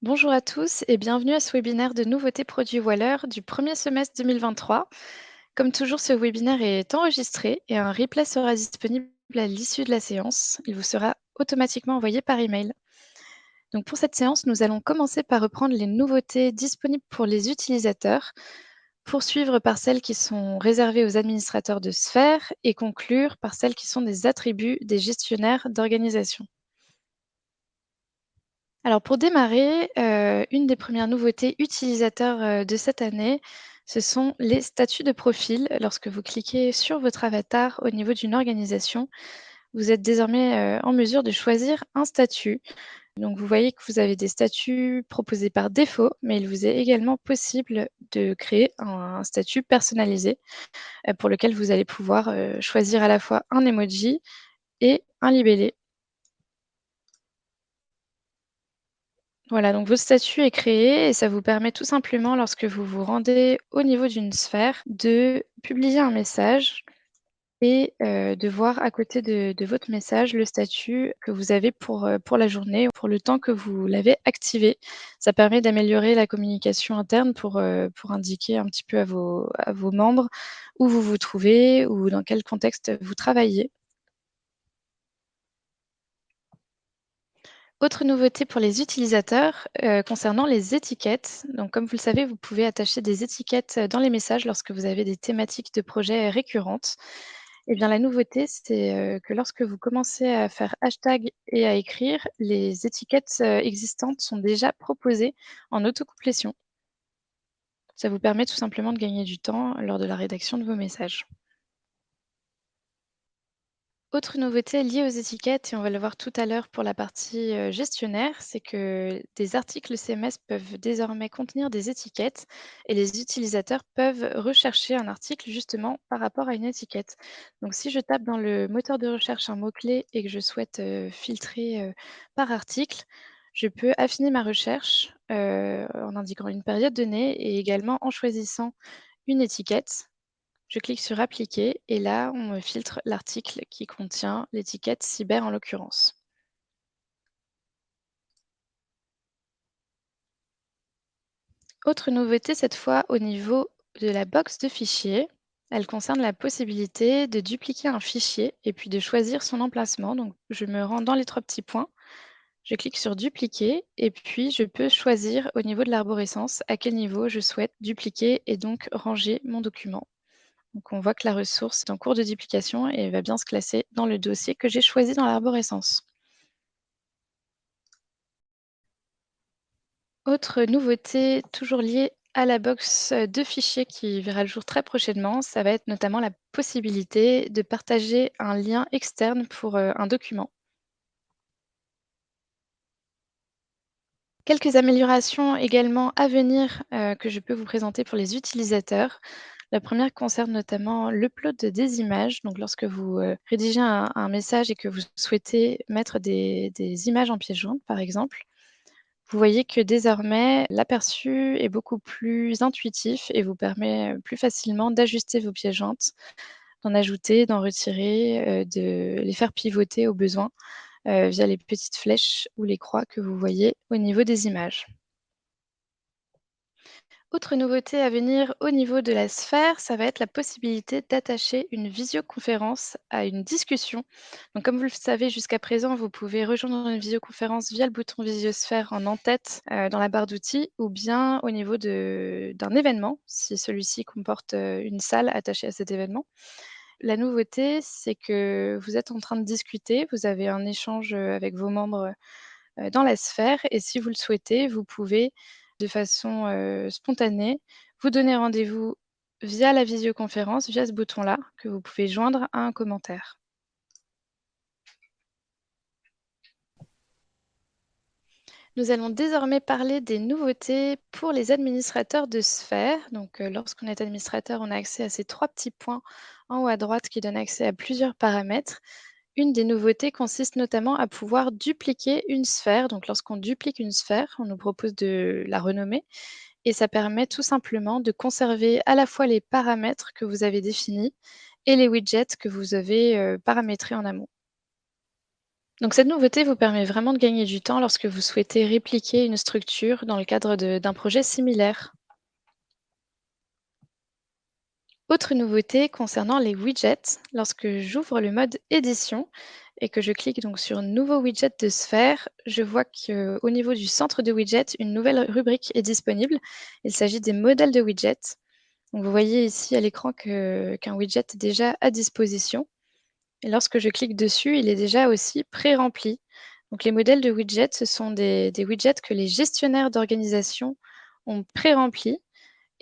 Bonjour à tous et bienvenue à ce webinaire de nouveautés produits Waller du premier semestre 2023. Comme toujours, ce webinaire est enregistré et un replay sera disponible à l'issue de la séance. Il vous sera automatiquement envoyé par email. Donc pour cette séance, nous allons commencer par reprendre les nouveautés disponibles pour les utilisateurs, poursuivre par celles qui sont réservées aux administrateurs de sphères et conclure par celles qui sont des attributs des gestionnaires d'organisation. Alors pour démarrer, une des premières nouveautés utilisateurs, de cette année, ce sont les statuts de profil. Lorsque vous cliquez sur votre avatar au niveau d'une organisation, vous êtes désormais, en mesure de choisir un statut. Donc vous voyez que vous avez des statuts proposés par défaut, mais il vous est également possible de créer un statut personnalisé, pour lequel vous allez pouvoir, choisir à la fois un emoji et un libellé. Voilà, donc votre statut est créé et ça vous permet tout simplement, lorsque vous vous rendez au niveau d'une sphère, de publier un message et de voir à côté de votre message le statut que vous avez pour la journée ou pour le temps que vous l'avez activé. Ça permet d'améliorer la communication interne pour indiquer un petit peu à vos membres où vous vous trouvez ou dans quel contexte vous travaillez. Autre nouveauté pour les utilisateurs, concernant les étiquettes. Donc comme vous le savez, vous pouvez attacher des étiquettes, dans les messages lorsque vous avez des thématiques de projet récurrentes. Eh bien, la nouveauté, c'est, que lorsque vous commencez à faire hashtag et à écrire, les étiquettes, existantes sont déjà proposées en autocomplétion. Ça vous permet tout simplement de gagner du temps lors de la rédaction de vos messages. Autre nouveauté liée aux étiquettes, et on va le voir tout à l'heure pour la partie gestionnaire, c'est que des articles CMS peuvent désormais contenir des étiquettes et les utilisateurs peuvent rechercher un article justement par rapport à une étiquette. Donc si je tape dans le moteur de recherche un mot-clé et que je souhaite filtrer par article, je peux affiner ma recherche en indiquant une période donnée et également en choisissant une étiquette. Je clique sur appliquer et là, on me filtre l'article qui contient l'étiquette cyber en l'occurrence. Autre nouveauté cette fois au niveau de la box de fichiers. Elle concerne la possibilité de dupliquer un fichier et puis de choisir son emplacement. Donc je me rends dans les trois petits points, je clique sur dupliquer et puis je peux choisir au niveau de l'arborescence à quel niveau je souhaite dupliquer et donc ranger mon document. Donc on voit que la ressource est en cours de duplication et va bien se classer dans le dossier que j'ai choisi dans l'arborescence. Autre nouveauté, toujours liée à la box de fichiers qui verra le jour très prochainement, ça va être notamment la possibilité de partager un lien externe pour un document. Quelques améliorations également à venir que je peux vous présenter pour les utilisateurs. La première concerne notamment l'upload des images. Donc lorsque vous rédigez un message et que vous souhaitez mettre des images en pièce jointe, par exemple, vous voyez que désormais, l'aperçu est beaucoup plus intuitif et vous permet plus facilement d'ajuster vos pièces jointes, d'en ajouter, d'en retirer, de les faire pivoter au besoin, via les petites flèches ou les croix que vous voyez au niveau des images. Autre nouveauté à venir au niveau de la sphère, ça va être la possibilité d'attacher une visioconférence à une discussion. Donc, comme vous le savez, jusqu'à présent, vous pouvez rejoindre une visioconférence via le bouton Visiosphère en en-tête dans la barre d'outils ou bien au niveau d'un événement, si celui-ci comporte une salle attachée à cet événement. La nouveauté, c'est que vous êtes en train de discuter, vous avez un échange avec vos membres dans la sphère et si vous le souhaitez, vous pouvez de façon, spontanée, vous donner rendez-vous via la visioconférence, via ce bouton-là, que vous pouvez joindre à un commentaire. Nous allons désormais parler des nouveautés pour les administrateurs de sphères. Donc, lorsqu'on est administrateur, on a accès à ces 3 petits points en haut à droite qui donnent accès à plusieurs paramètres. Une des nouveautés consiste notamment à pouvoir dupliquer une sphère. Donc, lorsqu'on duplique une sphère, on nous propose de la renommer et ça permet tout simplement de conserver à la fois les paramètres que vous avez définis et les widgets que vous avez paramétrés en amont. Donc cette nouveauté vous permet vraiment de gagner du temps lorsque vous souhaitez répliquer une structure dans le cadre d'un projet similaire. Autre nouveauté concernant les widgets, lorsque j'ouvre le mode édition et que je clique donc sur nouveau widget de sphère, je vois qu'au niveau du centre de widget, une nouvelle rubrique est disponible. Il s'agit des modèles de widgets. Donc vous voyez ici à l'écran qu'un widget est déjà à disposition. Et lorsque je clique dessus, il est déjà aussi pré-rempli. Donc les modèles de widgets, ce sont des widgets que les gestionnaires d'organisation ont pré-remplis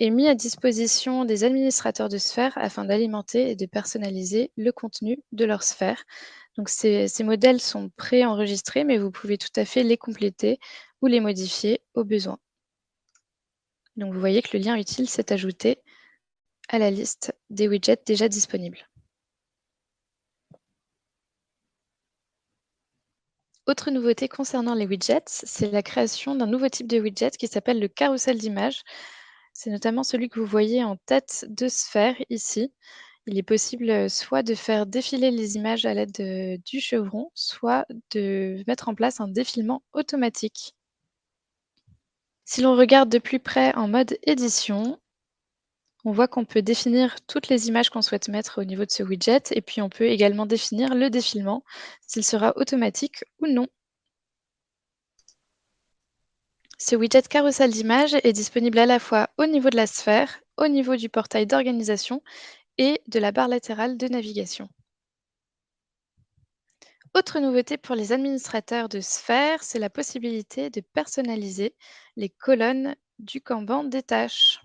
et mis à disposition des administrateurs de sphères afin d'alimenter et de personnaliser le contenu de leur sphère. Donc ces modèles sont pré-enregistrés, mais vous pouvez tout à fait les compléter ou les modifier au besoin. Donc vous voyez que le lien utile s'est ajouté à la liste des widgets déjà disponibles. Autre nouveauté concernant les widgets, c'est la création d'un nouveau type de widget qui s'appelle le carrousel d'images. C'est notamment celui que vous voyez en tête de sphère ici. Il est possible soit de faire défiler les images à l'aide du chevron, soit de mettre en place un défilement automatique. Si l'on regarde de plus près en mode édition, on voit qu'on peut définir toutes les images qu'on souhaite mettre au niveau de ce widget et puis on peut également définir le défilement, s'il sera automatique ou non. Ce widget carrousel d'images est disponible à la fois au niveau de la sphère, au niveau du portail d'organisation et de la barre latérale de navigation. Autre nouveauté pour les administrateurs de sphère, c'est la possibilité de personnaliser les colonnes du Kanban des tâches.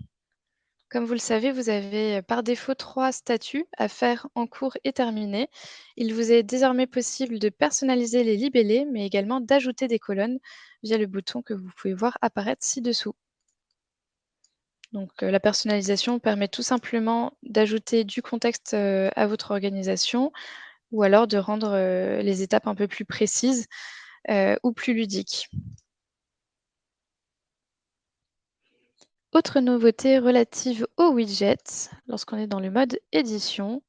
Comme vous le savez, vous avez par défaut trois statuts à faire en cours et terminé. Il vous est désormais possible de personnaliser les libellés, mais également d'ajouter des colonnes via le bouton que vous pouvez voir apparaître ci-dessous. Donc, la personnalisation permet tout simplement d'ajouter du contexte, à votre organisation ou alors de rendre, les étapes un peu plus précises, ou plus ludiques. Autre nouveauté relative aux widgets, lorsqu'on est dans le mode édition,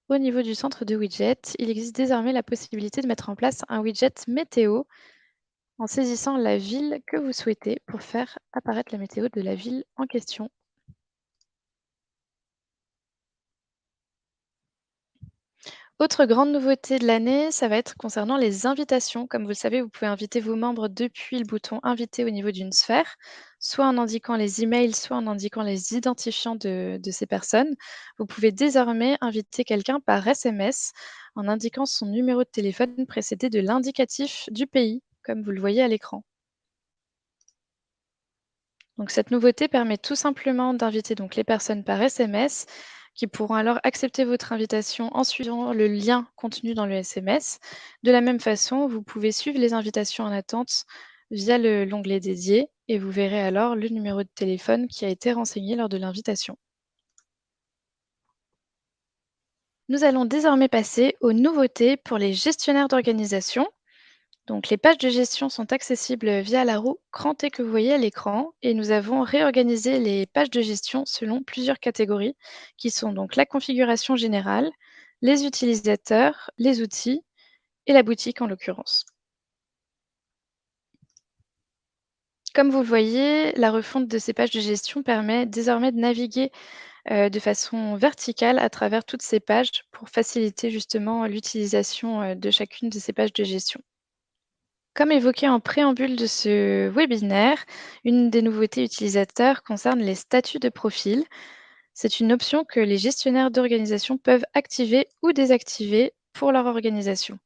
au niveau du centre de widget, il existe désormais la possibilité de mettre en place un widget météo en saisissant la ville que vous souhaitez pour faire apparaître la météo de la ville en question. Autre grande nouveauté de l'année, ça va être concernant les invitations. Comme vous le savez, vous pouvez inviter vos membres depuis le bouton Inviter au niveau d'une sphère, soit en indiquant les emails, soit en indiquant les identifiants de ces personnes. Vous pouvez désormais inviter quelqu'un par SMS en indiquant son numéro de téléphone précédé de l'indicatif du pays, comme vous le voyez à l'écran. Donc cette nouveauté permet tout simplement d'inviter donc les personnes par SMS qui pourront alors accepter votre invitation en suivant le lien contenu dans le SMS. De la même façon, vous pouvez suivre les invitations en attente via l'onglet dédié et vous verrez alors le numéro de téléphone qui a été renseigné lors de l'invitation. Nous allons désormais passer aux nouveautés pour les gestionnaires d'organisation. Donc, les pages de gestion sont accessibles via la roue crantée que vous voyez à l'écran et nous avons réorganisé les pages de gestion selon plusieurs catégories qui sont donc la configuration générale, les utilisateurs, les outils et la boutique en l'occurrence. Comme vous le voyez, la refonte de ces pages de gestion permet désormais de naviguer de façon verticale à travers toutes ces pages pour faciliter justement l'utilisation de chacune de ces pages de gestion. Comme évoqué en préambule de ce webinaire, une des nouveautés utilisateurs concerne les statuts de profil. C'est une option que les gestionnaires d'organisation peuvent activer ou désactiver pour leur organisation.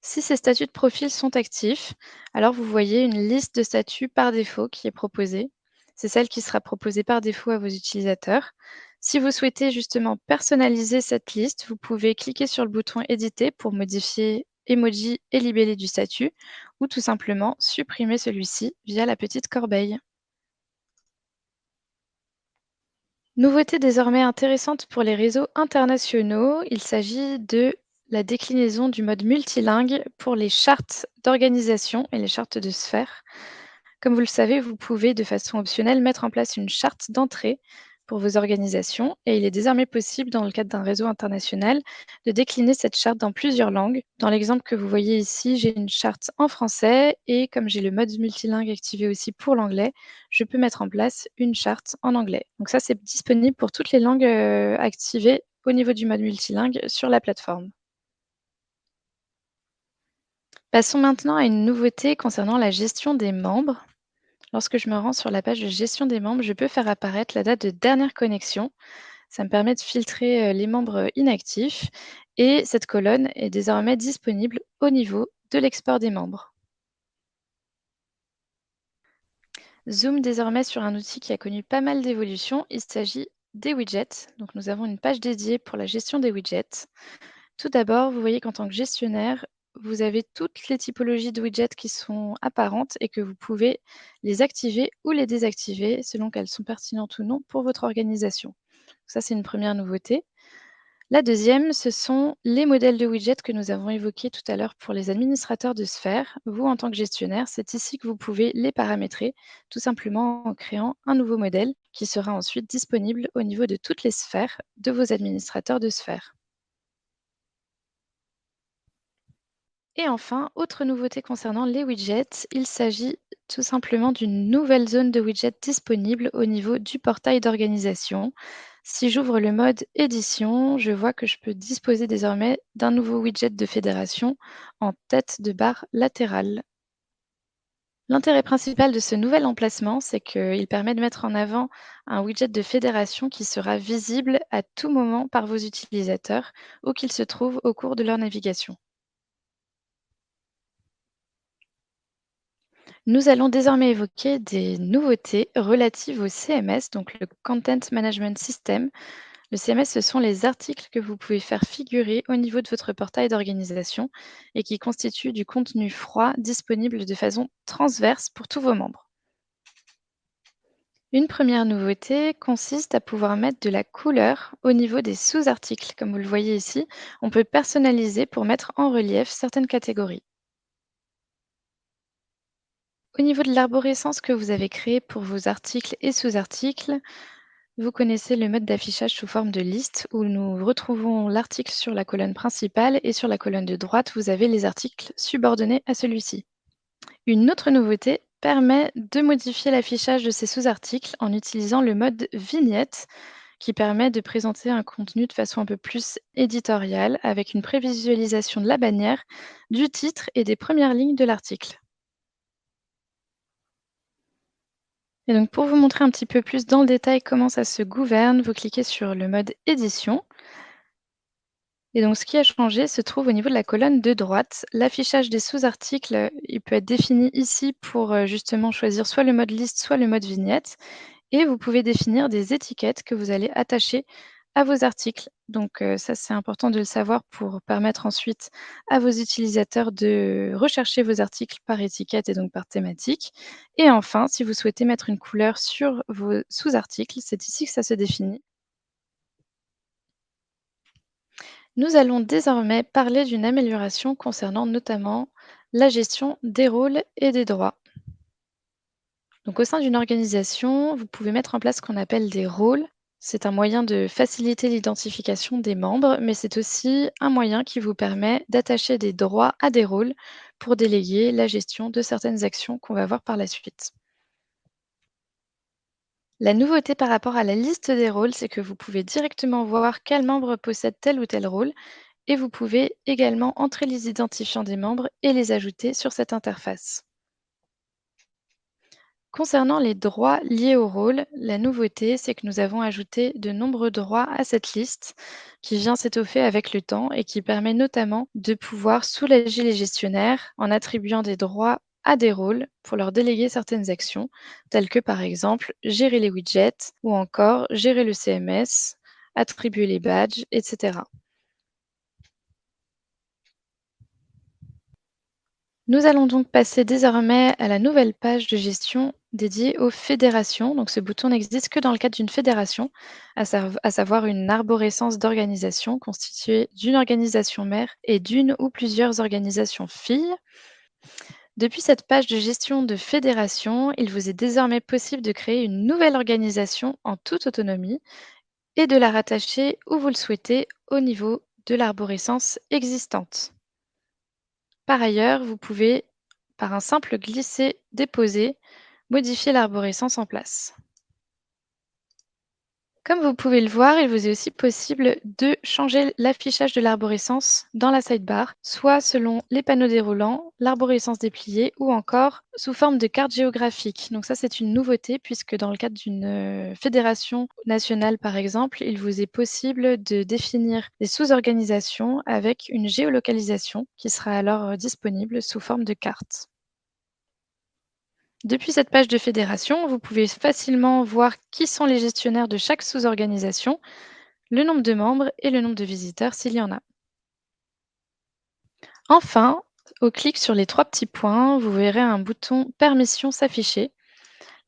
Si ces statuts de profil sont actifs, alors vous voyez une liste de statuts par défaut qui est proposée. C'est celle qui sera proposée par défaut à vos utilisateurs. Si vous souhaitez justement personnaliser cette liste, vous pouvez cliquer sur le bouton Éditer pour modifier emoji et libellé du statut ou tout simplement supprimer celui-ci via la petite corbeille. Nouveauté désormais intéressante pour les réseaux internationaux, il s'agit de la déclinaison du mode multilingue pour les chartes d'organisation et les chartes de sphère. Comme vous le savez, vous pouvez de façon optionnelle mettre en place une charte d'entrée pour vos organisations et il est désormais possible, dans le cadre d'un réseau international, de décliner cette charte dans plusieurs langues. Dans l'exemple que vous voyez ici, j'ai une charte en français et comme j'ai le mode multilingue activé aussi pour l'anglais, je peux mettre en place une charte en anglais. Donc ça, c'est disponible pour toutes les langues activées au niveau du mode multilingue sur la plateforme. Passons maintenant à une nouveauté concernant la gestion des membres. Lorsque je me rends sur la page de gestion des membres, je peux faire apparaître la date de dernière connexion. Ça me permet de filtrer les membres inactifs et cette colonne est désormais disponible au niveau de l'export des membres. Zoom désormais sur un outil qui a connu pas mal d'évolutions. Il s'agit des widgets. Donc nous avons une page dédiée pour la gestion des widgets. Tout d'abord, vous voyez qu'en tant que gestionnaire, vous avez toutes les typologies de widgets qui sont apparentes et que vous pouvez les activer ou les désactiver selon qu'elles sont pertinentes ou non pour votre organisation. Ça, c'est une première nouveauté. La deuxième, ce sont les modèles de widgets que nous avons évoqués tout à l'heure pour les administrateurs de sphères. Vous, en tant que gestionnaire, c'est ici que vous pouvez les paramétrer, tout simplement en créant un nouveau modèle qui sera ensuite disponible au niveau de toutes les sphères de vos administrateurs de sphères. Et enfin, autre nouveauté concernant les widgets, il s'agit tout simplement d'une nouvelle zone de widgets disponible au niveau du portail d'organisation. Si j'ouvre le mode édition, je vois que je peux disposer désormais d'un nouveau widget de fédération en tête de barre latérale. L'intérêt principal de ce nouvel emplacement, c'est qu'il permet de mettre en avant un widget de fédération qui sera visible à tout moment par vos utilisateurs, où qu'ils se trouvent au cours de leur navigation. Nous allons désormais évoquer des nouveautés relatives au CMS, donc le Content Management System. Le CMS, ce sont les articles que vous pouvez faire figurer au niveau de votre portail d'organisation et qui constituent du contenu froid disponible de façon transverse pour tous vos membres. Une première nouveauté consiste à pouvoir mettre de la couleur au niveau des sous-articles. Comme vous le voyez ici, on peut personnaliser pour mettre en relief certaines catégories. Au niveau de l'arborescence que vous avez créée pour vos articles et sous-articles, vous connaissez le mode d'affichage sous forme de liste où nous retrouvons l'article sur la colonne principale et sur la colonne de droite, vous avez les articles subordonnés à celui-ci. Une autre nouveauté permet de modifier l'affichage de ces sous-articles en utilisant le mode vignette qui permet de présenter un contenu de façon un peu plus éditoriale avec une prévisualisation de la bannière, du titre et des premières lignes de l'article. Et donc pour vous montrer un petit peu plus dans le détail comment ça se gouverne, vous cliquez sur le mode édition. Et donc ce qui a changé se trouve au niveau de la colonne de droite. L'affichage des sous-articles, il peut être défini ici pour justement choisir soit le mode liste, soit le mode vignette. Et vous pouvez définir des étiquettes que vous allez attacher à vos articles. Donc ça, c'est important de le savoir pour permettre ensuite à vos utilisateurs de rechercher vos articles par étiquette et donc par thématique. Et enfin, si vous souhaitez mettre une couleur sur vos sous-articles, c'est ici que ça se définit. Nous allons désormais parler d'une amélioration concernant notamment la gestion des rôles et des droits. Donc, au sein d'une organisation, vous pouvez mettre en place ce qu'on appelle des rôles. C'est un moyen de faciliter l'identification des membres, mais c'est aussi un moyen qui vous permet d'attacher des droits à des rôles pour déléguer la gestion de certaines actions qu'on va voir par la suite. La nouveauté par rapport à la liste des rôles, c'est que vous pouvez directement voir quel membre possède tel ou tel rôle et vous pouvez également entrer les identifiants des membres et les ajouter sur cette interface. Concernant les droits liés au rôle, la nouveauté, c'est que nous avons ajouté de nombreux droits à cette liste qui vient s'étoffer avec le temps et qui permet notamment de pouvoir soulager les gestionnaires en attribuant des droits à des rôles pour leur déléguer certaines actions, telles que par exemple gérer les widgets ou encore gérer le CMS, attribuer les badges, etc. Nous allons donc passer désormais à la nouvelle page de gestion dédiée aux fédérations. Donc ce bouton n'existe que dans le cadre d'une fédération, à savoir une arborescence d'organisation constituée d'une organisation mère et d'une ou plusieurs organisations filles. Depuis cette page de gestion de fédération, il vous est désormais possible de créer une nouvelle organisation en toute autonomie et de la rattacher où vous le souhaitez au niveau de l'arborescence existante. Par ailleurs, vous pouvez, par un simple glisser-déposer, modifier l'arborescence en place. Comme vous pouvez le voir, il vous est aussi possible de changer l'affichage de l'arborescence dans la sidebar, soit selon les panneaux déroulants, l'arborescence dépliée ou encore sous forme de carte géographique. Donc ça, c'est une nouveauté puisque dans le cadre d'une fédération nationale, par exemple, il vous est possible de définir des sous-organisations avec une géolocalisation qui sera alors disponible sous forme de carte. Depuis cette page de fédération, vous pouvez facilement voir qui sont les gestionnaires de chaque sous-organisation, le nombre de membres et le nombre de visiteurs s'il y en a. Enfin, au clic sur les trois petits points, vous verrez un bouton Permissions s'afficher.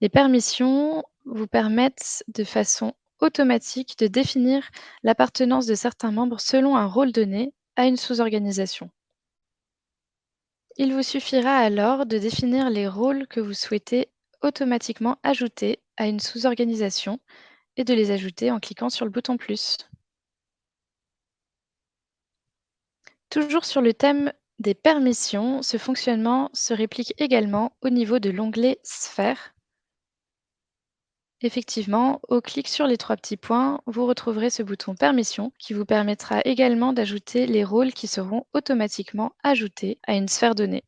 Les permissions vous permettent de façon automatique de définir l'appartenance de certains membres selon un rôle donné à une sous-organisation. Il vous suffira alors de définir les rôles que vous souhaitez automatiquement ajouter à une sous-organisation et de les ajouter en cliquant sur le bouton plus. Toujours sur le thème des permissions, ce fonctionnement se réplique également au niveau de l'onglet Sphère. Effectivement, au clic sur les trois petits points, vous retrouverez ce bouton Permission qui vous permettra également d'ajouter les rôles qui seront automatiquement ajoutés à une sphère donnée.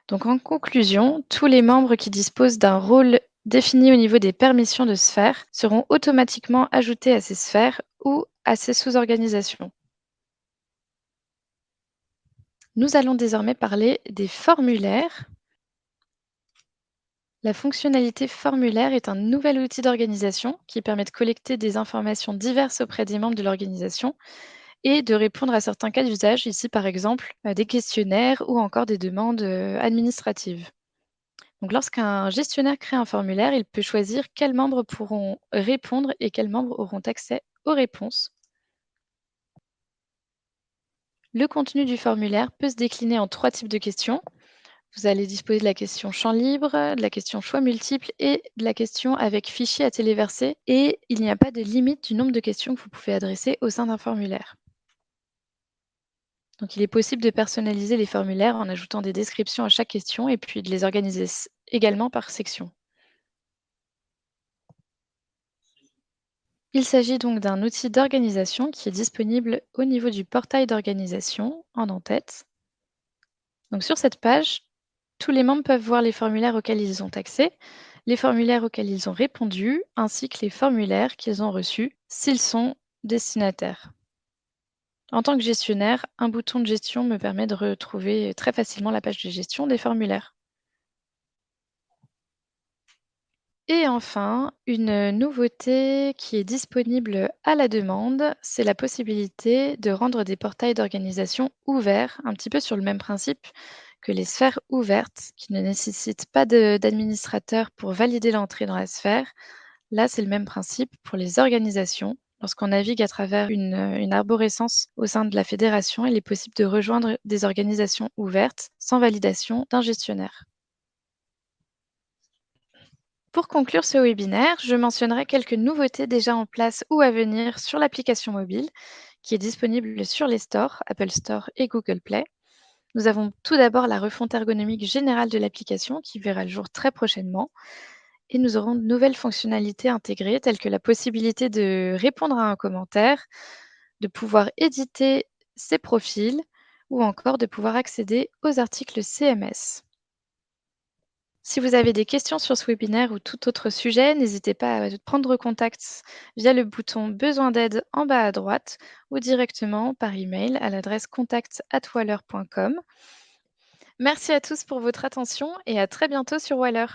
Donc en conclusion, tous les membres qui disposent d'un rôle défini au niveau des permissions de sphère seront automatiquement ajoutés à ces sphères ou à ces sous-organisations. Nous allons désormais parler des formulaires. La fonctionnalité formulaire est un nouvel outil d'organisation qui permet de collecter des informations diverses auprès des membres de l'organisation et de répondre à certains cas d'usage, ici par exemple des questionnaires ou encore des demandes administratives. Donc lorsqu'un gestionnaire crée un formulaire, il peut choisir quels membres pourront répondre et quels membres auront accès aux réponses. Le contenu du formulaire peut se décliner en trois types de questions. Vous allez disposer de la question champ libre, de la question choix multiples et de la question avec fichier à téléverser. Et il n'y a pas de limite du nombre de questions que vous pouvez adresser au sein d'un formulaire. Donc il est possible de personnaliser les formulaires en ajoutant des descriptions à chaque question et puis de les organiser également par section. Il s'agit donc d'un outil d'organisation qui est disponible au niveau du portail d'organisation en en-tête. Donc sur cette page, tous les membres peuvent voir les formulaires auxquels ils ont accès, les formulaires auxquels ils ont répondu, ainsi que les formulaires qu'ils ont reçus s'ils sont destinataires. En tant que gestionnaire, un bouton de gestion me permet de retrouver très facilement la page de gestion des formulaires. Et enfin, une nouveauté qui est disponible à la demande, c'est la possibilité de rendre des portails d'organisation ouverts, un petit peu sur le même principe que les sphères ouvertes, qui ne nécessitent pas d'administrateur pour valider l'entrée dans la sphère. Là, c'est le même principe pour les organisations. Lorsqu'on navigue à travers une arborescence au sein de la fédération, il est possible de rejoindre des organisations ouvertes sans validation d'un gestionnaire. Pour conclure ce webinaire, je mentionnerai quelques nouveautés déjà en place ou à venir sur l'application mobile qui est disponible sur les stores, Apple Store et Google Play. Nous avons tout d'abord la refonte ergonomique générale de l'application qui verra le jour très prochainement et nous aurons de nouvelles fonctionnalités intégrées telles que la possibilité de répondre à un commentaire, de pouvoir éditer ses profils ou encore de pouvoir accéder aux articles CMS. Si vous avez des questions sur ce webinaire ou tout autre sujet, n'hésitez pas à prendre contact via le bouton Besoin d'aide en bas à droite ou directement par email à l'adresse contact@waller.com. Merci à tous pour votre attention et à très bientôt sur Waller.